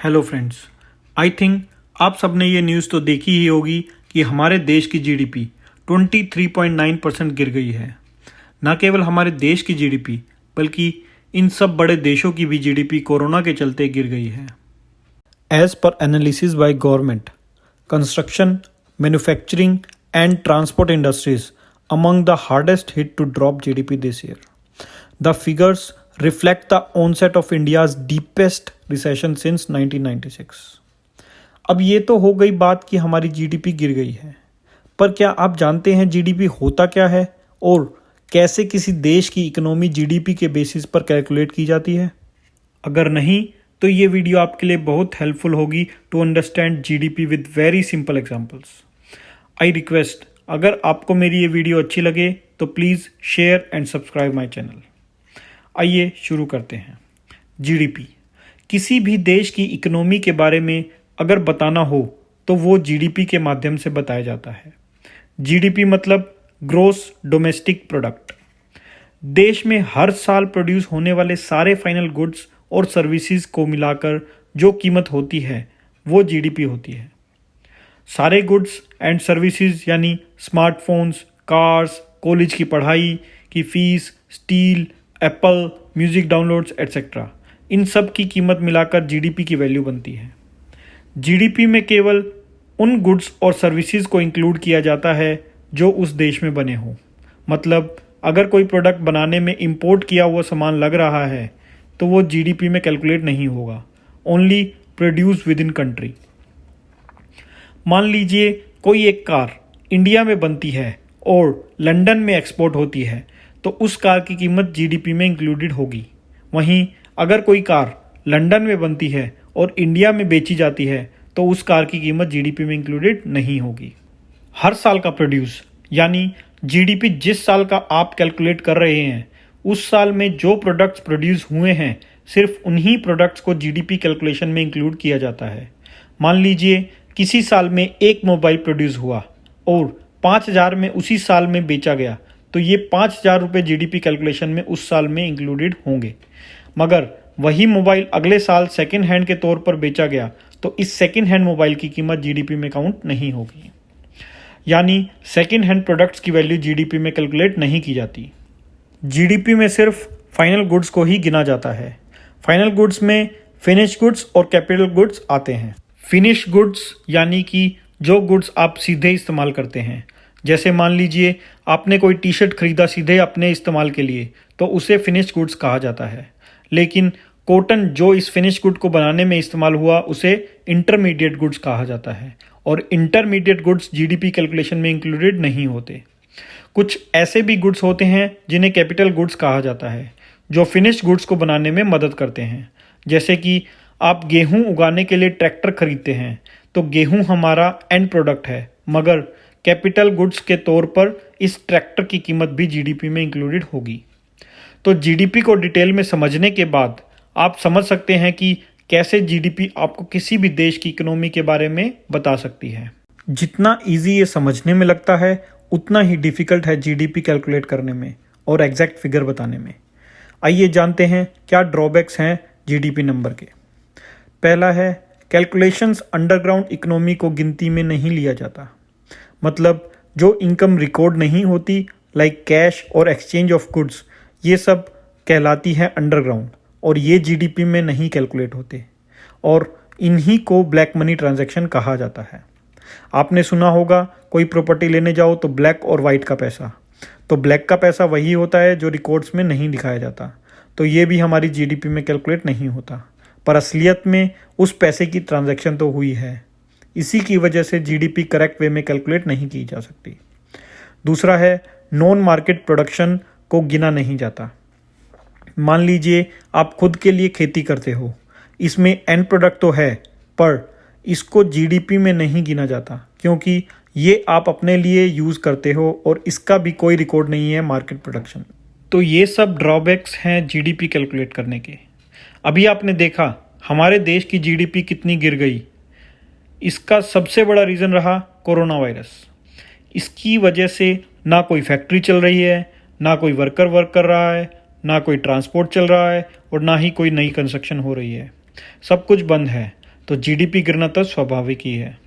Hello friends. I think आप सबने ये न्यूज़ तो देखी ही होगी कि हमारे देश की जीडीपी 23.9% गिर गई है। न केवल हमारे देश की जीडीपी बल्कि इन सब बड़े देशों की भी जीडीपी कोरोना के चलते गिर गई है। As per analysis by government, construction, manufacturing and transport industries among the hardest hit to drop GDP this year. The figures reflect the onset of India's deepest recession since 1996. अब ये तो हो गई बात कि हमारी जीडीपी गिर गई है, पर क्या आप जानते हैं जीडीपी होता क्या है और कैसे किसी देश की इकोनॉमी जीडीपी के बेसिस पर कैलकुलेट की जाती है? अगर नहीं तो ये वीडियो आपके लिए बहुत हेल्पफुल होगी to understand GDP with very simple examples. I request, अगर आपको मेरी ये वीडियो अच्छी लगे तो please share and subscribe my channel. आइए शुरू करते हैं। जीडीपी किसी भी देश की इकोनॉमी के बारे में अगर बताना हो तो वो जीडीपी के माध्यम से बताया जाता है। जीडीपी मतलब ग्रोस डोमेस्टिक प्रोडक्ट। देश में हर साल प्रोड्यूस होने वाले सारे फाइनल गुड्स और सर्विसेज को मिलाकर जो कीमत होती है वो जीडीपी होती है। सारे गुड्स एंड सर्विसेज यानी स्मार्टफोन्स, कार्स, कॉलेज की पढ़ाई की fees, steel, apple, music downloads etcetera, इन सब की कीमत मिलाकर जीडीपी की वैल्यू बनती है। जीडीपी में केवल उन गुड्स और सर्विसेज को इंक्लूड किया जाता है जो उस देश में बने हों। मतलब अगर कोई प्रोडक्ट बनाने में इंपोर्ट किया हुआ सामान लग रहा है तो वो जीडीपी में कैलकुलेट नहीं होगा, only produce with in country. मान लीजिए कोई एक कार इंडिया में बनती है और लंदन में एक्सपोर्ट होती है तो उस कार की कीमत जीडीपी में इंक्लूडेड होगी। वहीं अगर कोई कार लंदन में बनती है और इंडिया में बेची जाती है तो उस कार की कीमत जीडीपी में इंक्लूडेड नहीं होगी। हर साल का प्रोड्यूस यानी जीडीपी जिस साल का आप कैलकुलेट कर रहे हैं उस साल में जो प्रोडक्ट्स प्रोड्यूस हुए हैं सिर्फ उन्हीं प्रोडक्ट्स को जीडीपी कैलकुलेशन में इंक्लूड किया जाता है। मान लीजिए किसी साल में एक मोबाइल प्रोड्यूस हुआ और 5,000 में उसी साल में बेचा गया तो ये 5,000 रुपये जीडीपी कैलकुलेशन में उस साल में इंक्लूडेड होंगे। मगर वही मोबाइल अगले साल सेकेंड हैंड के तौर पर बेचा गया तो इस सेकेंड हैंड मोबाइल की कीमत जीडीपी में काउंट नहीं होगी। यानी सेकेंड हैंड प्रोडक्ट्स की वैल्यू जीडीपी में कैलकुलेट नहीं की जाती। जीडीपी में सिर्फ फाइनल गुड्स को ही गिना जाता है। फाइनल गुड्स में फिनिश गुड्स और कैपिटल गुड्स आते हैं। फिनिश गुड्स यानी कि जो गुड्स आप सीधे इस्तेमाल करते हैं, जैसे मान लीजिए आपने कोई टी शर्ट खरीदा सीधे अपने इस्तेमाल के लिए तो उसे फिनिश गुड्स कहा जाता है। लेकिन कॉटन जो इस फिनिश गुड को बनाने में इस्तेमाल हुआ उसे इंटरमीडिएट गुड्स कहा जाता है और इंटरमीडिएट गुड्स जीडीपी कैलकुलेशन में इंक्लूडेड नहीं होते। कुछ ऐसे भी गुड्स होते हैं जिन्हें कैपिटल गुड्स कहा जाता है जो फिनिश गुड्स को बनाने में मदद करते हैं। जैसे कि आप गेहूं उगाने के लिए ट्रैक्टर खरीदते हैं तो गेहूं हमारा एंड प्रोडक्ट है, मगर कैपिटल गुड्स के तौर पर इस ट्रैक्टर की कीमत भी जीडीपी में इंक्लूडेड होगी। तो जीडीपी को डिटेल में समझने के बाद आप समझ सकते हैं कि कैसे जीडीपी आपको किसी भी देश की इकोनॉमी के बारे में बता सकती है। जितना इजी ये समझने में लगता है उतना ही डिफ़िकल्ट है जीडीपी कैलकुलेट करने में और एग्जैक्ट फिगर बताने में। आइए जानते हैं क्या ड्रॉबैक्स हैं जीडीपी नंबर के। पहला है कैलकुलेशंस अंडरग्राउंड इकोनॉमी को गिनती में नहीं लिया जाता। मतलब जो इनकम रिकॉर्ड नहीं होती लाइक कैश और एक्सचेंज ऑफ गुड्स, ये सब कहलाती है अंडरग्राउंड और ये जीडीपी में नहीं कैलकुलेट होते और इन्हीं को ब्लैक मनी ट्रांजैक्शन कहा जाता है। आपने सुना होगा कोई प्रॉपर्टी लेने जाओ तो ब्लैक और वाइट का पैसा, तो ब्लैक का पैसा वही होता है जो रिकॉर्ड्स में नहीं दिखाया जाता, तो ये भी हमारी जीडीपी में कैलकुलेट नहीं होता, पर असलियत में उस पैसे की ट्रांजैक्शन तो हुई है। इसी की वजह से जीडीपी करेक्ट वे में कैलकुलेट नहीं की जा सकती। दूसरा है नॉन मार्केट प्रोडक्शन को गिना नहीं जाता। मान लीजिए आप खुद के लिए खेती करते हो, इसमें एंड प्रोडक्ट तो है पर इसको जीडीपी में नहीं गिना जाता क्योंकि ये आप अपने लिए यूज़ करते हो और इसका भी कोई रिकॉर्ड नहीं है मार्केट प्रोडक्शन। तो ये सब ड्रॉबैक्स हैं जीडीपी कैलकुलेट करने के। अभी आपने देखा हमारे देश की जीडीपी कितनी गिर गई। इसका सबसे बड़ा रीज़न रहा कोरोना वायरस। इसकी वजह से ना कोई फैक्ट्री चल रही है, ना कोई वर्कर वर्क कर रहा है, ना कोई ट्रांसपोर्ट चल रहा है और ना ही कोई नई कंस्ट्रक्शन हो रही है। सब कुछ बंद है। तो जीडीपी गिरना तो स्वाभाविक ही है।